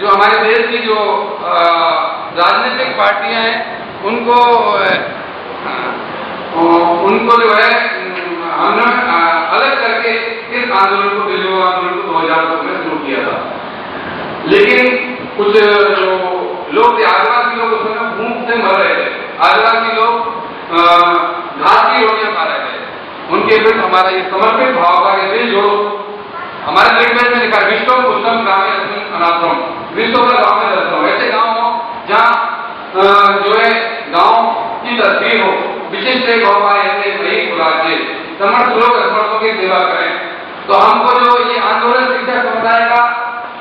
जो हमारे देश की जो राजनीतिक पार्टियां हैं उनको जो है हमने अलग करके इस आंदोलन को, दिल्ली आंदोलन को 2002 में शुरू किया था। लेकिन कुछ जो लोग थे, आदिवासी लोग, उसमें भूख से मर रहे थे, आदिवासी लोग घास की रोटियां खा रहे थे, उनके प्रति हमारा ये समर्पित भाव था कि दिल जोड़ो। हमारे लिटरेचर में लिखा विश्व कुशलम ग्रामीण अनाथम, विश्व का गाँव में रहता हूँ, ऐसे गाँव हो जहाँ जो है गाँव की तस्वीर हो, विशिष्ट एक हो पाए ऐसे सही राज्य, समर्थ लोग असमर्थों की सेवा करें। तो हमको जो ये आंदोलन शिक्षा समुदाय का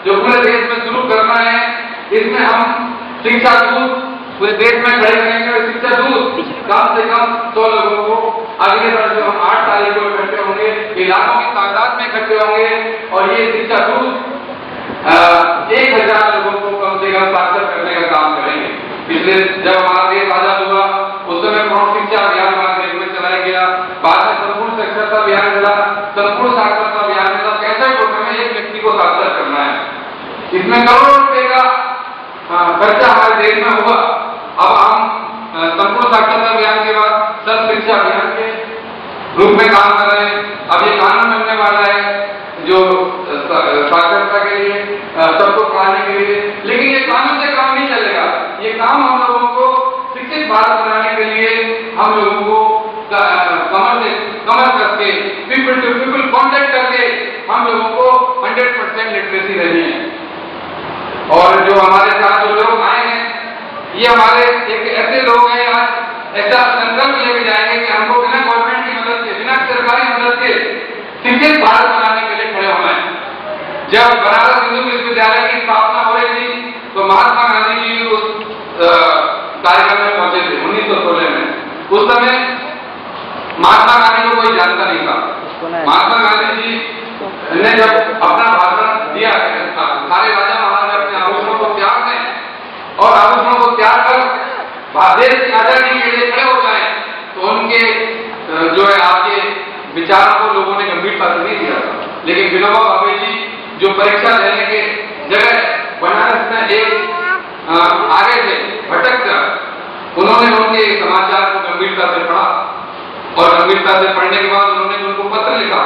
जो पूरे देश में शुरू करना है, इसमें हम शिक्षा दूत पूरे देश में खड़े करेंगे। शिक्षा दूत कम से कम 100 लोगों को अगले वर्ष जो हम 8 तारीख को इकट्ठे होंगे, इलाकों की तादाद में इकट्ठे होंगे और ये शिक्षा दूत 1000 लोगों को कम से कम साक्षर करने का काम करेंगे। पिछले जब हमारा देश आजाद हुआ उस समय प्रौढ़ शिक्षा अभियान हमारे देश में चलाया गया, बाद में संपूर्ण साक्षरता अभियान चला, संपूर्ण साक्षरता अभियान चला। 65 वर्ष में एक व्यक्ति को साक्षर करना है, इसमें करोड़ों रुपए का खर्चा हमारे देश में हुआ। अब हम संपूर्ण साक्षरता अभियान के बाद सर्व शिक्षा अभियान के रूप में काम कर रहे हैं। अब ये कानून बनने वाला है जो साक्षरता के लिए, सबको पढ़ाने के लिए। लेकिन ये कानून से काम नहीं चलेगा, ये काम हम लोगों को शिक्षित भारत बनाने के लिए हम लोगों को कमर से कमर करके, पीपल टू पीपल कॉन्टेक्ट करके हम लोगों को 100% लिटरेसी देनी है। और जो हमारे साथ जो लोग आए हैं, ये हमारे एक ऐसे लोग हैं, आज ऐसा संकल्प लेके जाएंगे कि हमको बिना गवर्नमेंट की मदद के, बिना सरकारी मदद के शिक्षित भारत बनाने के लिए खड़े होना है। जब बनारस हिंदू विश्वविद्यालय की स्थापना हो रही थी तो महात्मा गांधी जी उस कार्यक्रम में पहुंचे थे 1916 में। उस समय महात्मा गांधी को कोई जानता नहीं था। महात्मा गांधी जी ने जब अपना भाषण दिया, सारे राजा महाराजा अपने आभूषणों को त्याग दें और आभूषणों को त्याग कर देश की आजादी के लिए खड़े हो जाए, तो उनके जो है आपके विचारों को लोगों ने गंभीरता से नहीं दिया था। लेकिन विनोबा भावे जी जो परीक्षा देने के जगह बनारस में एक आगे से भटक कर उन्होंने उनके समाचार को गंभीरता से पढ़ा और गंभीरता से पढ़ने के बाद उन्होंने उनको पत्र लिखा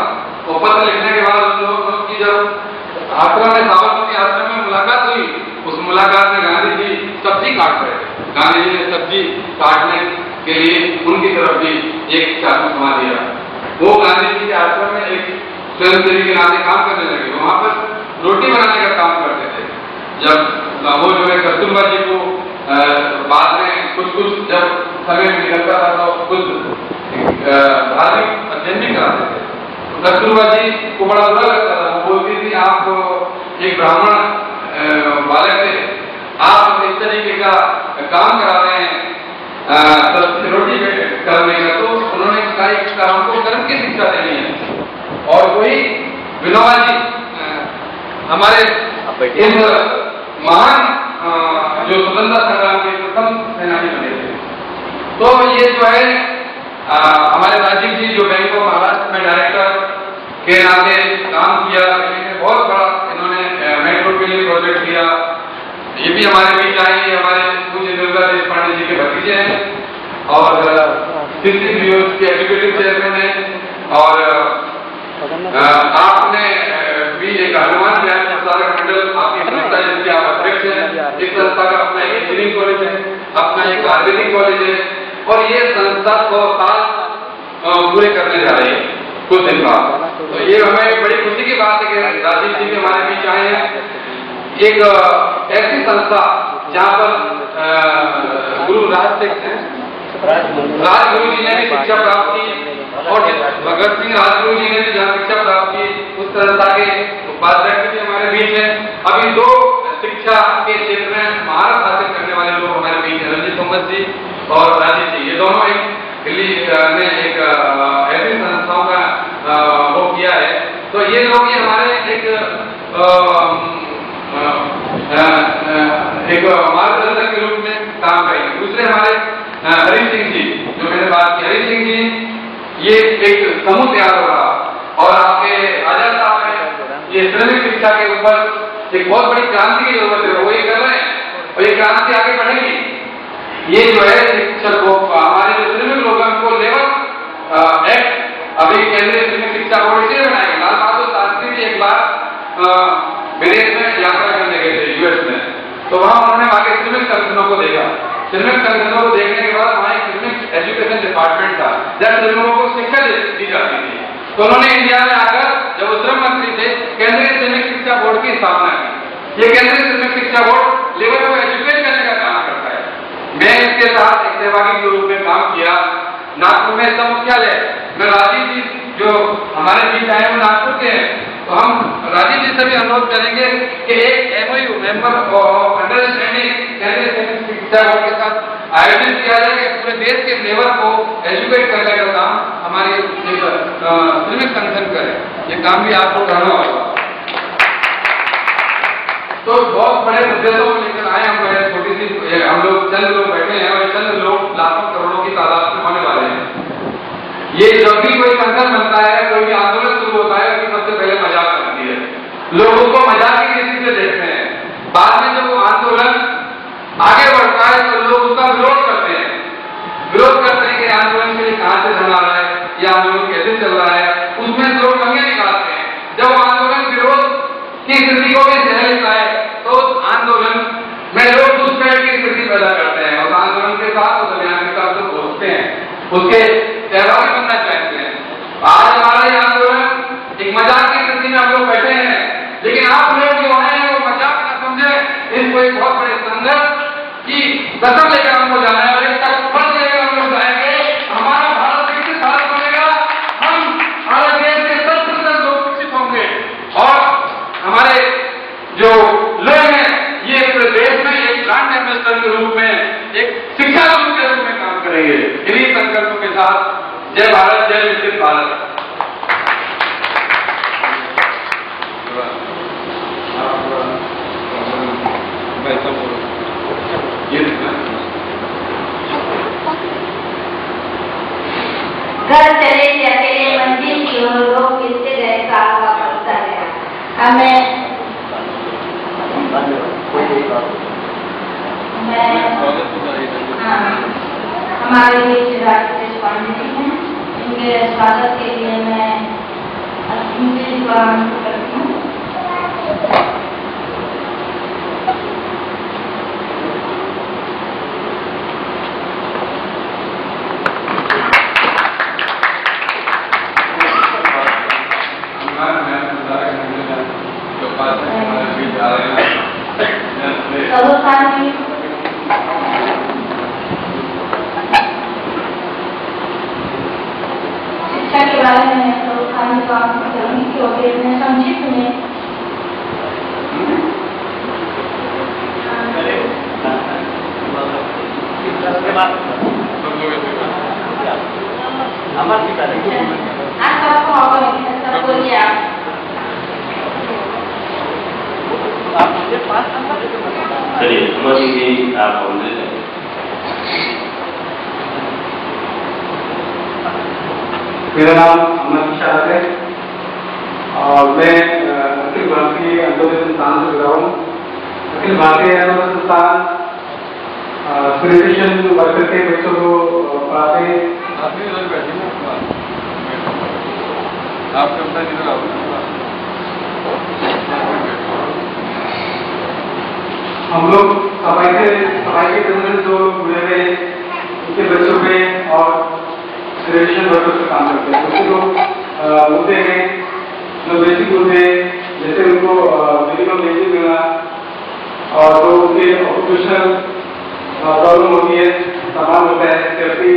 और पत्र लिखने के बाद उन लोगों की जब आश्रम में, साबरमती आश्रम में मुलाकात हुई, उस मुलाकात में गांधी जी सब्जी काट रहे थे। गांधी जी ने सब्जी काटने के लिए उनकी तरफ भी एक चाकू थमा दिया। वो गांधी जी के आश्रम में एक स्वयंसेवी के नाते काम करने लगे, वहां पर रोटी बनाने का काम करते थे। जब वो जो है कस्तूरबा जी को बाद में कुछ जब समय में निकलता था तो कुछ धार्मिक अध्ययन भी कराते थे। कस्तूरबा जी को बड़ा बुरा लगता था, वो बोलती थी आप एक ब्राह्मण बालक थे, आप इस तरीके का काम करा रहे हैं रोटी करने का। तो उन्होंने कहा हमको कर्म की शिक्षा देनी है। और कोई विनोबा जी हमारे इस महान जो स्वतंत्रता संग्राम के प्रथम सेनानी बने थे। तो ये जो है हमारे राजीव जी जो बैंक ऑफ महाराष्ट्र में डायरेक्टर के नाते काम किया, बहुत बड़ा इन्होंने मेट्रो के लिए प्रोजेक्ट किया। ये भी हमारे बीच आए, हमारे पूज्य दुर्गा देशपांडे जी के भतीजे हैं और सिटी न्यूज के एग्जीक्यूटिव चेयरमैन हैं। और आपने भी एक हनुमान ज्ञान प्रसारक मंडल आपकी संस्था जिसके आप अध्यक्ष हैं, इस संस्था का अपना एक इंजीनियरिंग कॉलेज है, अपना एक आयुर्वेदिक कॉलेज है और ये संस्था 100 साल पूरे करने जा रही है कुछ दिन बाद। तो ये हमें बड़ी खुशी की बात है कि राजीव जी भी हमारे बीच आए हैं। एक ऐसी संस्था जहाँ पर गुरु राजगुरु जी ने भी शिक्षा प्राप्त की और भगत सिंह राजगुरु जी ने भी जहाँ शिक्षा प्राप्त की, उस संस्था के उपाध्यक्ष भी हमारे बीच हैं। अभी 2 शिक्षा के क्षेत्र में महारत हासिल करने वाले लोग हमारे बीच हैं, रंजीत मोहम्मद जी और राजीव जी। ये दोनों एक दिल्ली ने एक ऐसी संस्थाओं का वो किया है। तो ये लोग ये हमारे एक मार्गदर्शक के रूप में काम करेंगे। दूसरे हमारे हरि सिंह जी जो मैंने बात की, हरि सिंह जी ये एक समूह तैयार हो रहा और आपके आजाद साहब ने ये श्रमिक शिक्षा के ऊपर एक बहुत बड़ी क्रांति की जरूरत है। वो और ये क्रांति आगे बढ़ेगी। ये जो है शिक्षक को हमारे जो श्रमिक लोग हैं उनको लेबर एक्ट अभी केंद्रीय श्रमिक शिक्षा बोर्ड इसलिए बनाएगा। लाल बहादुर शास्त्री जी एक बार विदेश में यात्रा करने गए थे यूएस में, तो वहां उन्होंने वहां के श्रमिक संगठनों को देखा। श्रमिक संगठनों को देखने के बाद वहां एक श्रमिक एजुकेशन डिपार्टमेंट था जब श्रमिकों को शिक्षा दी जाती थी। तो उन्होंने इंडिया में आकर जब वो श्रम मंत्री थे केंद्रीय श्रमिक शिक्षा बोर्ड की स्थापना की। ये केंद्रीय श्रमिक शिक्षा बोर्ड लेबर को एजुकेट करने का काम करता है। मैं इसके साथ एक सहभागी के रूप में काम किया। नागपुर में इसका मुख्यालय, मैं राजीव जी जो हमारे बीच आए वो नागपुर के हैं, तो हम राजीव जी से भी अनुरोध करेंगे कि एक एमओयू मेंबर ऑफ अंडरस्टैंडिंग केंद्रीय श्रमिक शिक्षा बोर्ड के साथ आयोजन किया जाए कि पूरे देश के लेबर को एजुकेट करने का काम हमारे श्रमिक संगठन करे। ये काम भी आपको करना होगा। तो बहुत बड़े उद्देश्यों को लेकर आए हम। छोटी सी हम लोग चंद लोग बैठे हैं और चंद लोग लाखों करोड़ों की तादाद में होने वाले हैं। ये जब भी कोई संगठन बनता है, कोई भी आंदोलन शुरू होता है, उसकी सबसे पहले मजाक करती है, लोग उसको मजाक की दृष्टि से देखते हैं। बाद में जब वो आंदोलन आगे बढ़ता है तो लोग उसका विरोध करते हैं कि आंदोलन के लिए कहां से धन आ रहा है, यह आंदोलन कैसे चल रहा है, उसमें लोग कमियां निकालते हैं। जब आंदोलन विरोध की स्थिति को भी सह लेता है तो आंदोलन में लोग घुसपैठ की स्थिति पैदा करते हैं और आंदोलन के साथ उस अभियान के साथ लोग पहुंचते हैं, उसके सहभागी बनना चाहते हैं। आज हमारा आंदोलन एक मजाक की स्थिति में हम लोग बैठे हैं, लेकिन आप लोग जो आए हैं वो मजाक न समझे, इसको एक बहुत बड़े संघर्ष की कसम लेकर हमको जाना है और इसका फल लेकर हम लोग जाएंगे। हमारा भारत विकसित भारत बनेगा, हम हमारे देश के 10% लोग विकसित होंगे और हमारे जो लोग हैं ये पूरे देश में एक ब्रांड एम्बेसडर के रूप में, एक शिक्षा गुरु के रूप में काम करेंगे। इन्हीं संकल्पों के साथ जय भारत, जय विकसित भारत। घर चले थे अकेले मंदिर की ओर, लोग मिलते गए, साल का बढ़ता गया। हमें हमारे बीच राजेश पांडे जी हैं, इनके स्वागत के लिए मैं उनसे स्वागत करती हूँ। शिक्षा के बारे में संक्षिप्त में मेरा नाम अमर निशाद है और मैं अखिल भारतीय अंत्योदय संस्थान से जुड़ा हूँ। अखिल भारतीय अंत्योदय संस्थान स्कूल वर्कर के बच्चों को पढ़ाते हैं। हम लोग सफाई के केंद्र जो जुड़े हुए उनके बच्चों पे और ग्रेजुएशन वर्कर्स पे काम करते हैं। कुछ लोग मुद्दे हैं जो बेसिक मुद्दे जैसे उनको मिनिमम वेजेस मिलना और जो उनके ऑक्यूपेशनल प्रॉब्लम होती है, सामान होता है, सेफ्टी